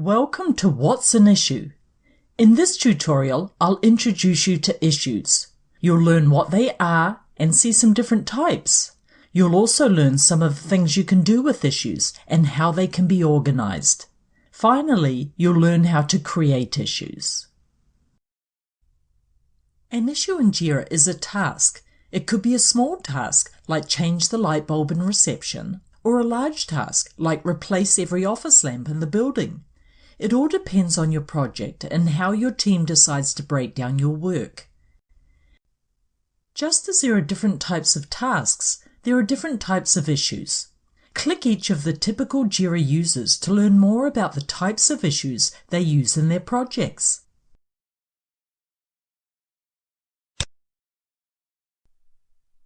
Welcome to What's an Issue? In this tutorial, I'll introduce you to issues. You'll learn what they are and see some different types. You'll also learn some of the things you can do with issues and how they can be organized. Finally, you'll learn how to create issues. An issue in JIRA is a task. It could be a small task, like change the light bulb in reception, or a large task, like replace every office lamp in the building. It all depends on your project and how your team decides to break down your work. Just as there are different types of tasks, there are different types of issues. Click each of the typical JIRA users to learn more about the types of issues they use in their projects.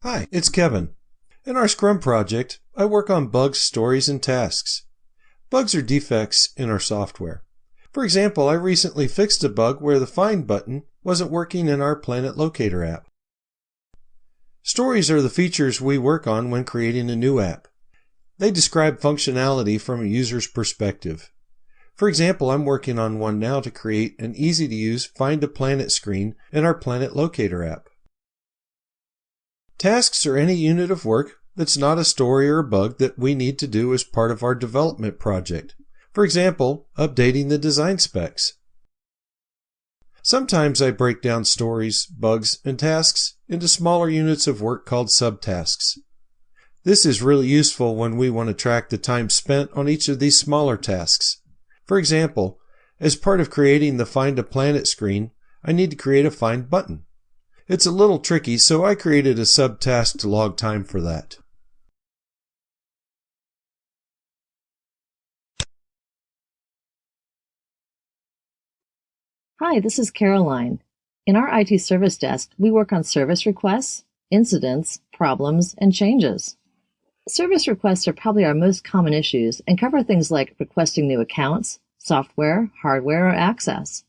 Hi, it's Kevin. In our Scrum project, I work on bugs, stories, and tasks. Bugs are defects in our software. For example, I recently fixed a bug where the Find button wasn't working in our Planet Locator app. Stories are the features we work on when creating a new app. They describe functionality from a user's perspective. For example, I'm working on one now to create an easy-to-use Find a Planet screen in our Planet Locator app. Tasks are any unit of work that's not a story or a bug that we need to do as part of our development project. For example, updating the design specs. Sometimes I break down stories, bugs, and tasks into smaller units of work called subtasks. This is really useful when we want to track the time spent on each of these smaller tasks. For example, as part of creating the Find a Planet screen, I need to create a Find button. It's a little tricky, so I created a subtask to log time for that. Hi, this is Caroline. In our IT service desk, we work on service requests, incidents, problems, and changes. Service requests are probably our most common issues and cover things like requesting new accounts, software, hardware, or access.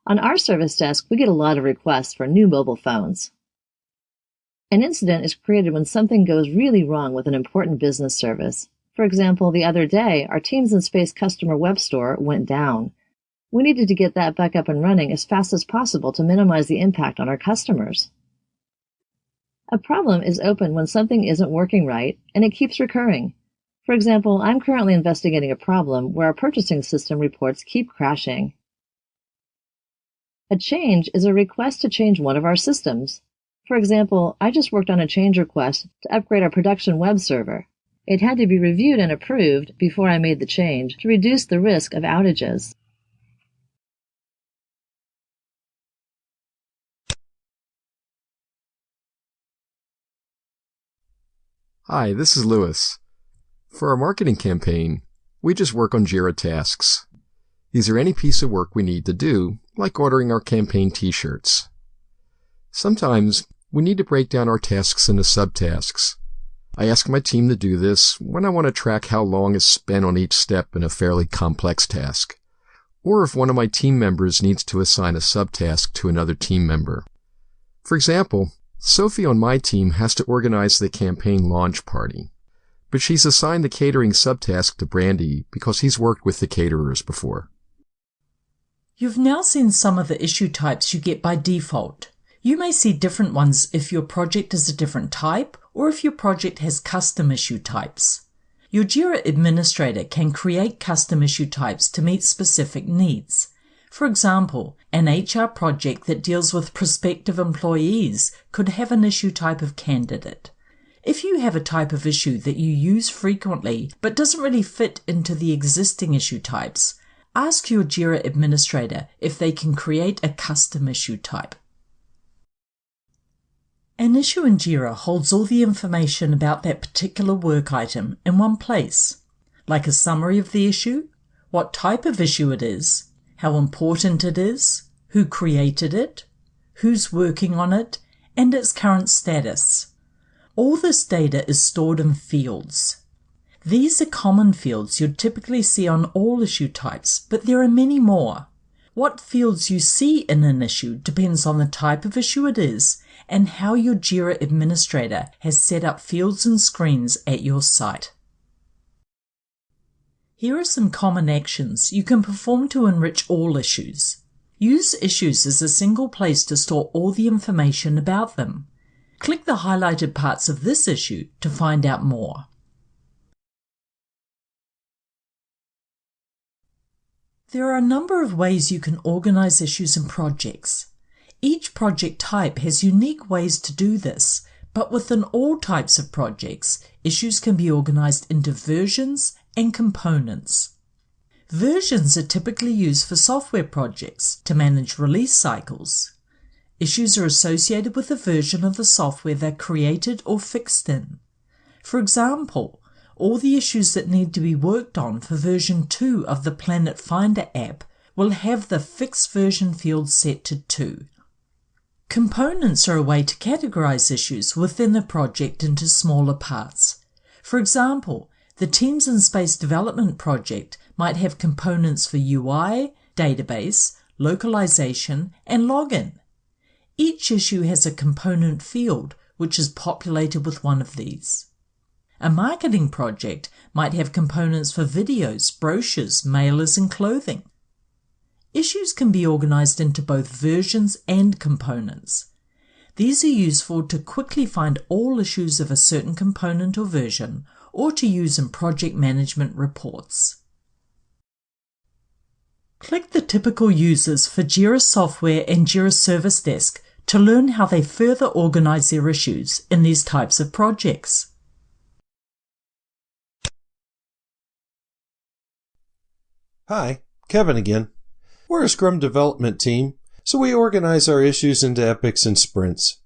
On our service desk, we get a lot of requests for new mobile phones. An incident is created when something goes really wrong with an important business service. For example, the other day, our Teams in Space customer web store went down. We needed to get that back up and running as fast as possible to minimize the impact on our customers. A problem is open when something isn't working right, and it keeps recurring. For example, I'm currently investigating a problem where our purchasing system reports keep crashing. A change is a request to change one of our systems. For example, I just worked on a change request to upgrade our production web server. It had to be reviewed and approved before I made the change to reduce the risk of outages. Hi, this is Lewis. For our marketing campaign, we just work on JIRA tasks. These are any piece of work we need to do, like ordering our campaign t-shirts. Sometimes we need to break down our tasks into subtasks. I ask my team to do this when I want to track how long is spent on each step in a fairly complex task, or if one of my team members needs to assign a subtask to another team member. For example, Sophie on my team has to organize the campaign launch party, but she's assigned the catering subtask to Brandy because he's worked with the caterers before. You've now seen some of the issue types you get by default. You may see different ones if your project is a different type or if your project has custom issue types. Your JIRA administrator can create custom issue types to meet specific needs. For example, an HR project that deals with prospective employees could have an issue type of candidate. If you have a type of issue that you use frequently but doesn't really fit into the existing issue types, ask your JIRA administrator if they can create a custom issue type. An issue in JIRA holds all the information about that particular work item in one place, like a summary of the issue, what type of issue it is, how important it is, who created it, who's working on it, and its current status. All this data is stored in fields. These are common fields you'd typically see on all issue types, but there are many more. What fields you see in an issue depends on the type of issue it is and how your JIRA administrator has set up fields and screens at your site. Here are some common actions you can perform to enrich all issues. Use issues as a single place to store all the information about them. Click the highlighted parts of this issue to find out more. There are a number of ways you can organize issues and projects. Each project type has unique ways to do this, but within all types of projects, issues can be organized into versions and components. Versions are typically used for software projects to manage release cycles. Issues are associated with the version of the software they're created or fixed in. For example, all the issues that need to be worked on for version 2 of the Planet Finder app will have the fixed version field set to 2. Components are a way to categorize issues within a project into smaller parts. For example, the Teams in Space development project might have components for UI, database, localization, and login. Each issue has a component field which is populated with one of these. A marketing project might have components for videos, brochures, mailers, and clothing. Issues can be organized into both versions and components. These are useful to quickly find all issues of a certain component or version, or to use in project management reports. Click the typical users for JIRA software and JIRA Service Desk to learn how they further organize their issues in these types of projects. Hi, Kevin again. We're a Scrum development team, so we organize our issues into epics and sprints.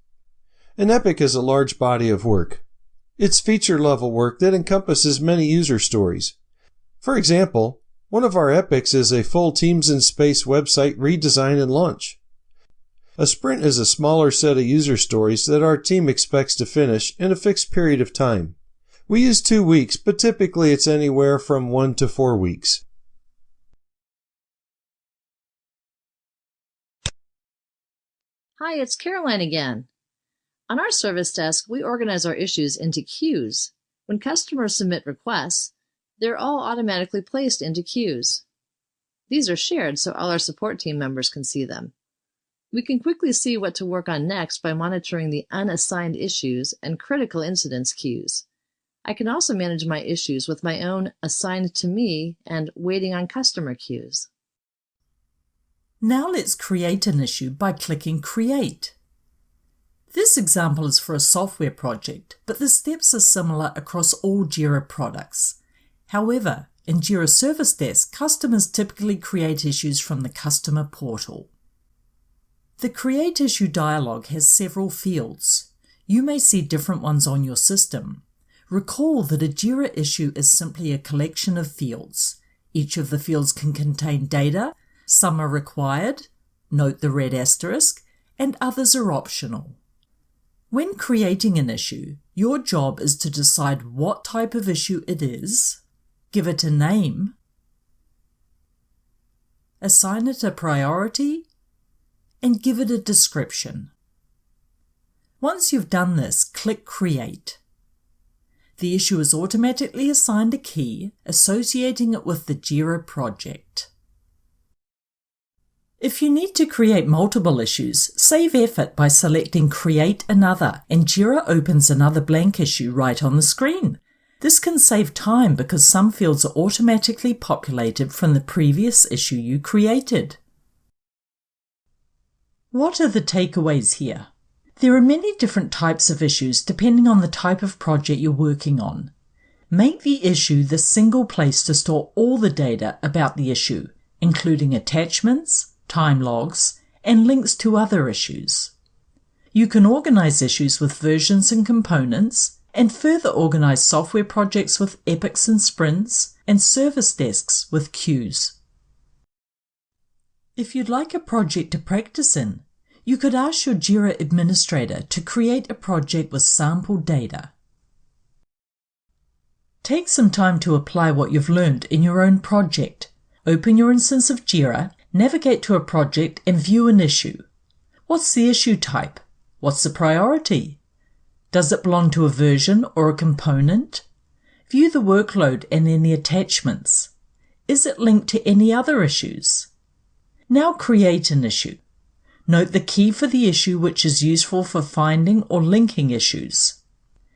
An epic is a large body of work. It's feature-level work that encompasses many user stories. For example, one of our epics is a full Teams in Space website redesign and launch. A sprint is a smaller set of user stories that our team expects to finish in a fixed period of time. We use 2 weeks, but typically it's anywhere from 1 to 4 weeks. Hi, it's Caroline again. On our service desk, we organize our issues into queues. When customers submit requests, they're all automatically placed into queues. These are shared so all our support team members can see them. We can quickly see what to work on next by monitoring the unassigned issues and critical incidents queues. I can also manage my issues with my own assigned to me and waiting on customer queues. Now let's create an issue by clicking Create. This example is for a software project, but the steps are similar across all JIRA products. However, in JIRA Service Desk, customers typically create issues from the customer portal. The Create Issue dialog has several fields. You may see different ones on your system. Recall that a JIRA issue is simply a collection of fields. Each of the fields can contain data. Some are required, note the red asterisk, and others are optional. When creating an issue, your job is to decide what type of issue it is, give it a name, assign it a priority, and give it a description. Once you've done this, click Create. The issue is automatically assigned a key, associating it with the JIRA project. If you need to create multiple issues, save effort by selecting Create Another, and JIRA opens another blank issue right on the screen. This can save time because some fields are automatically populated from the previous issue you created. What are the takeaways here? There are many different types of issues depending on the type of project you're working on. Make the issue the single place to store all the data about the issue, including attachments, time logs, and links to other issues. You can organize issues with versions and components, and further organize software projects with epics and sprints, and service desks with queues. If you'd like a project to practice in, you could ask your JIRA administrator to create a project with sample data. Take some time to apply what you've learned in your own project. Open your instance of JIRA, navigate to a project, and view an issue. What's the issue type? What's the priority? Does it belong to a version or a component? View the workload and any attachments. Is it linked to any other issues? Now create an issue. Note the key for the issue, which is useful for finding or linking issues.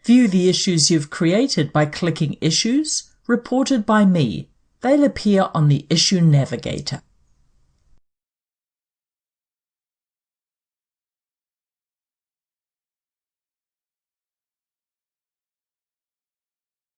View the issues you've created by clicking Issues, Reported by Me. They'll appear on the Issue Navigator.